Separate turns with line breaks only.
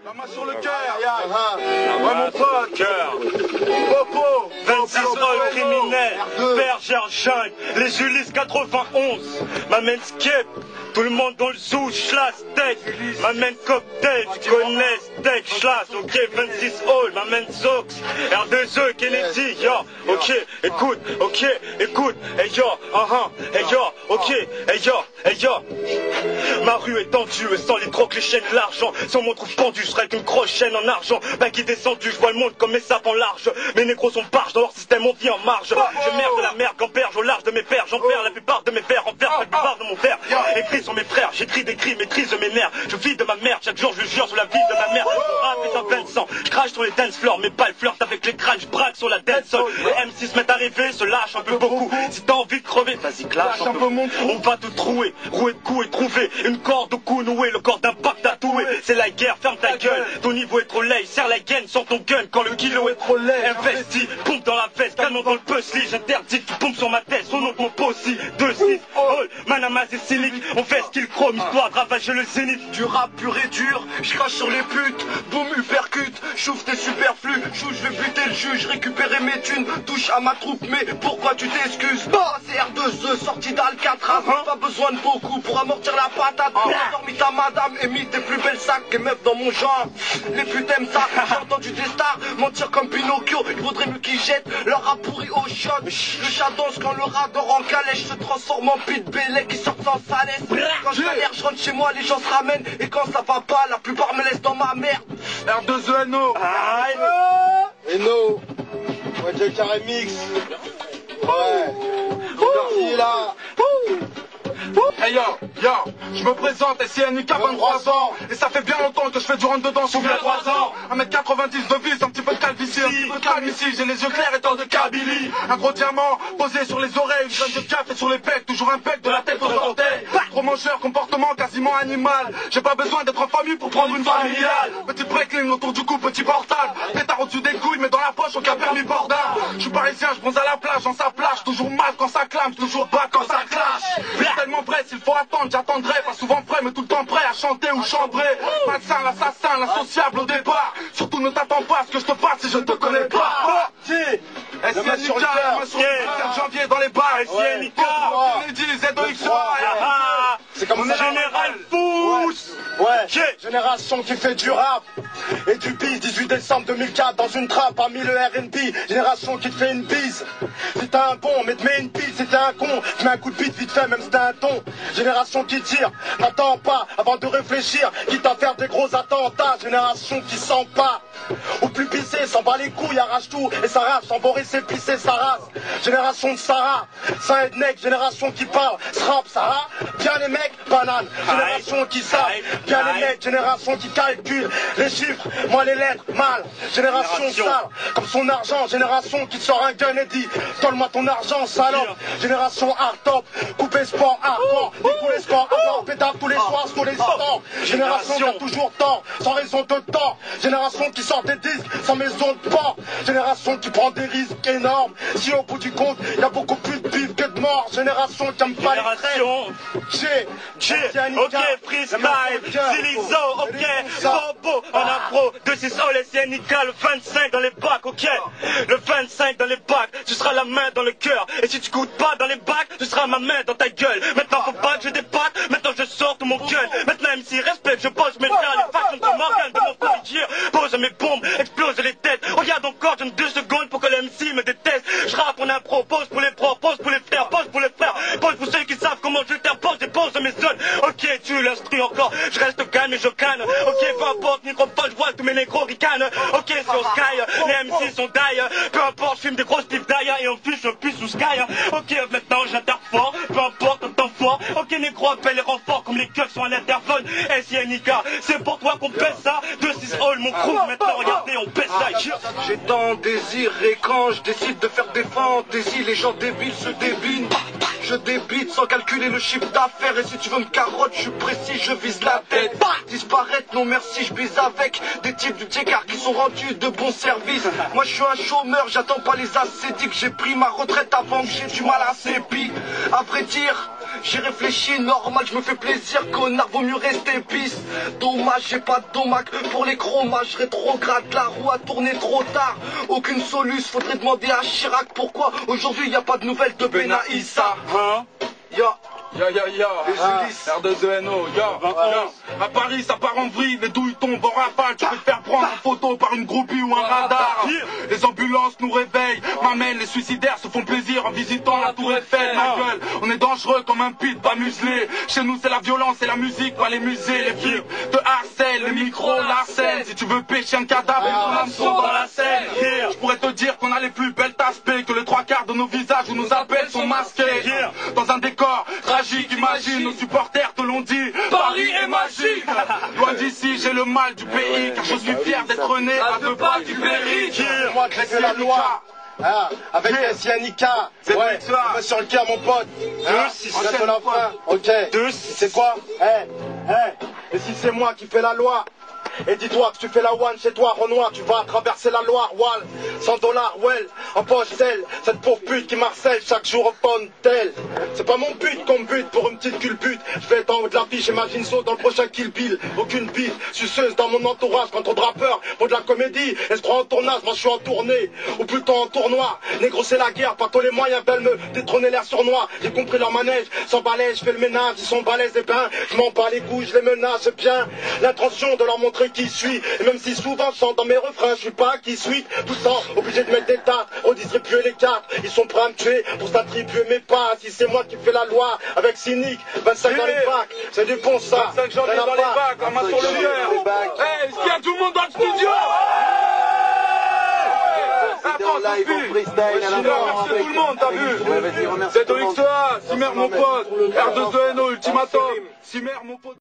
La main sur le cœur, ouais mon pote, cœur, Popo,
26 rôles criminels, bergère jungle, les Ulysse 91, m'amène skip, tout le monde dans le zoo, schlass, steak, m'amène cocktail, tu connais, steak, schlass, ok, 26 hall, m'amène Zox, R2E, Kennedy, yo, ok, écoute, hey yo, hey yo, ok, hey yo, ma rue est tendue et sans les trocs, les chaînes, l'argent, si on m'en trouve pendu, je serai avec une grosse chaîne en argent, bah qui est descendu, je vois le monde comme mes sapes en large, mes négros sont barges, dans leur système on vit en marge, je merde de la merde, gamberge au large de mes pères, j'en perds la plupart de mes vers, envers la plupart de mon père, écrit sur mes frères, j'écris des cris, maîtrise mes nerfs, je vis de ma mère, chaque jour je jure sur la vie de ma mère, rap est un plein de sang, je crache sur les dance floors, mes balles flirtent avec les crânes, je braque sur la dance hall, les MC se mettent à rêver, se lâchent un peu beaucoup, si t'as envie de crever, vas-y clash un peu, on va te trouer, rouer de coups et trouver une corde au cou noué, le corps d'un pack tatoué, c'est la guerre, ferme ta gueule, ton niveau est trop laid, serre la gaine, sors ton gun quand le kilo est trop laid, investi, pompe dans la veste, canon dans le puzzle, j'interdis, tu pompes sur ma tête, son nom de mon possi, 2-6, all, Manamaz et cynique, on fait ce qu'il chrome, histoire de ravager le zénith,
du rap pur et dur, je crache sur les putes, boum, uppercut, chouffe tes superflus, chou, je vais buter le juge, récupérer mes thunes, touche à ma troupe, mais pourquoi tu t'excuses? Bah, c'est R2E, sorti d'Alcatraz, pas besoin de beaucoup pour amortir la patate, dormi ta madame et mis tes plus belles sacs, les meufs dans mon genre, les putes aiment ça, j'ai entendu des stars mentir comme Pinocchio, il vaudrait mieux qu'ils jettent leur rap pourri au shot, le chat danse quand le rat dort en calèche, se transforme en pute bélé qui sort sans salaise, quand je galère, je rentre chez moi, les gens se ramènent, et quand ça va pas, la plupart me laissent dans ma merde.
R2E NO,
NO, ouais, carré mix, ouais, merci là.
Hey yo, je me présente, SNK 23 ans, et ça fait bien longtemps que je fais du rentre dedans, je suis 3 ans, 1m90 de vis, un petit peu de calvitie, un petit peu de calme ici, j'ai les yeux clairs étant de Kabylie, un gros diamant posé sur les oreilles, une graine de café sur les pecs, toujours un bec de la tête aux orteils, trop mangeur, comportement quasiment animal, j'ai pas besoin d'être en famille pour prendre une familiale, petit breakling autour du cou, petit portable, pétard au-dessus des couilles, mais dans la poche aucun permis bordard, je suis parisien, je bronze à la plage, dans sa plage, toujours mal quand ça clame, toujours bas quand ça clash, tellement vrai, s'il faut attendre, j'attendrai, pas souvent prêt, mais tout le temps prêt à chanter ou chambrer, malsain, l'assassin, l'insociable au départ, surtout ne t'attends pas à ce que je te fasse si je ne te connais pas. SNK, sur le 7 janvier dans les bars, SNK, Kennedy, ZOXO,
c'est comme ça.
Général Fous.
Ouais, génération qui fait du rap et du bis, 18 décembre 2004 dans une trappe parmi le R&B, génération qui te fait une bise. Si t'es un bon, mais te mets une bise, si t'es un con, tu mets un coup de bite vite fait, même si t'es un ton. Génération qui tire, n'attends pas avant de réfléchir, quitte à faire des gros attentats. Génération qui sent pas, au plus pissé, s'en bat les couilles, arrache tout et s'arrache, sans borer ses pisser sa race. Génération de Sarah, Saint-Ednec, génération qui parle, srap, Sarah, bien les mecs, banane. Génération qui savent, bien les mecs, génération qui calcule les chiffres, moi les lettres, mal. Génération sale, comme son argent, génération qui sort un gun et dit, donne-moi ton argent, salope. Génération hard top, coupé sport, hardcore, découlé sport, hardcore, pétard tous les soirs, tous les instants. Génération qui a toujours tort, sans raison de tort. Génération qui sort des disques, sans maison de port. Génération qui prend des risques énormes. Si au bout du compte, y a beaucoup plus de bif que de morts. Génération qui aime pas les traits.
Ok, freestyle, Zilizo, ok, Bobo, en impro, 2-6 les SNK, le 25 dans les bacs, ok, le 25 dans les bacs, tu seras la main dans le cœur, et si tu coûtes pas dans les bacs, tu seras ma main dans ta gueule, maintenant faut pas que je dépasse, maintenant je sors de mon gun, maintenant MC respecte, je pose mes frères, les factions de Morgan, de mon corrigir, pose mes bombes, explose les têtes, regarde encore, donne 2 secondes pour que le MC me déteste, je rappe en impro, pose pour les pros, pose pour les frères, pose pour les frères, pose pour ceux qui savent comment je t'impose, et pose mes zones, ok, tu l'instruis encore, je reste calme et je canne, ok, peu importe, microphone, je vois tous mes négros ricanent, ok, c'est au sky, les MC sont die, peu importe, je fume des grosses pifs d'ailleurs et en plus je pisse sous sky, ok, maintenant j'interfort, peu importe, le temps fort, ok, négro appelle les renforts comme les keufs sont à l'interphone, SNK, c'est pour toi qu'on pèse ça, 2-6 all, mon crew, maintenant regardez, on pèse ça,
j'ai tant de désir et quand je décide de faire des fantaisies, les gens débiles se débinent. Je débite sans calculer le chiffre d'affaires. Et si tu veux me carotte, je suis précis, je vise la tête. Disparaître, non merci, je bise avec des types du Tchekar qui sont rendus de bons services. Moi je suis un chômeur, j'attends pas les ascétiques. J'ai pris ma retraite avant que j'ai du mal à sépi. À vrai dire, J'ai réfléchi, normal, je me fais plaisir, connard, vaut mieux rester pisse. Dommage, j'ai pas de domac pour les chromages, rétrograde, la roue a tourné trop tard. Aucune solution, faudrait demander à Chirac pourquoi aujourd'hui y a pas de nouvelles de Benaïssa.
Hein?
Ya.
Ya ya ya, R2ENO, ya. À Paris ça part en vrille, les douilles tombent en rafale. Tu peux te faire prendre en photo par une groupie ou un radar. Les ambulances nous réveillent, m'amènent, les suicidaires se font plaisir en visitant la tour Eiffel. Ma gueule, on est dangereux comme un pit, pas muselé. Chez nous c'est la violence et la musique, pas les musées. Les flics te harcèlent, les micros l'harcèlent. Si tu veux pêcher un cadavre, les hameçons dans la Seine. Je pourrais te dire qu'on a les plus belles aspects, que les trois quarts de nos visages ou nos appels sont masqués. Dans un décor tragique, imagine, nos supporters te l'ont dit, Paris est magique. Loin d'ici, j'ai le mal du pays, car je suis fier d'être né à deux pas du péril.
C'est moi qui fais la loi. Avec Sianika. Ouais, on va sur le cœur mon pote. Bientôt la fin. Ok. C'est quoi? Et si c'est moi qui fais la loi? Et dis-toi que tu fais la one chez toi, Renoir, tu vas traverser la Loire, Wall, 100 $, well, en poche celle, cette pauvre pute qui marcelle chaque jour au phone tel. C'est pas mon but qu'on me bute pour une petite culbute. Je vais être en haut de l'affiche, j'imagine saut dans le prochain Kill Bill. Aucune bite, suceuse dans mon entourage, quand on rappeur, pour de la comédie, elle se croit en tournage, moi je suis en tournée, ou plutôt en tournoi. Négro c'est la guerre, pas tous les moyens veulent me détrôner l'air sournois. J'ai compris leur manège, sans balai, je fais le ménage, ils sont balèzes et ben, je m'en bats les couilles, je les menace bien. L'intention de leur montrer qui suis, et même si souvent je chante dans mes refrains, je suis pas qui suis, poussant, obligé de mettre des dates, redistribuer les cartes, ils sont prêts à me tuer pour s'attribuer mes pas. Si c'est moi qui fais la loi, avec cynique, 25 dans les bacs, c'est du bon ça.
25 janvier dans les bacs, la main sur le cœur. Hey, est-ce qu'il y a tout le monde dans le studio?
C'était en live, en freestyle, à la
Merci tout le monde, t'as vu? ZOXA, Simer mon pote, R2ENO, Ultimatum, Simer mon pote.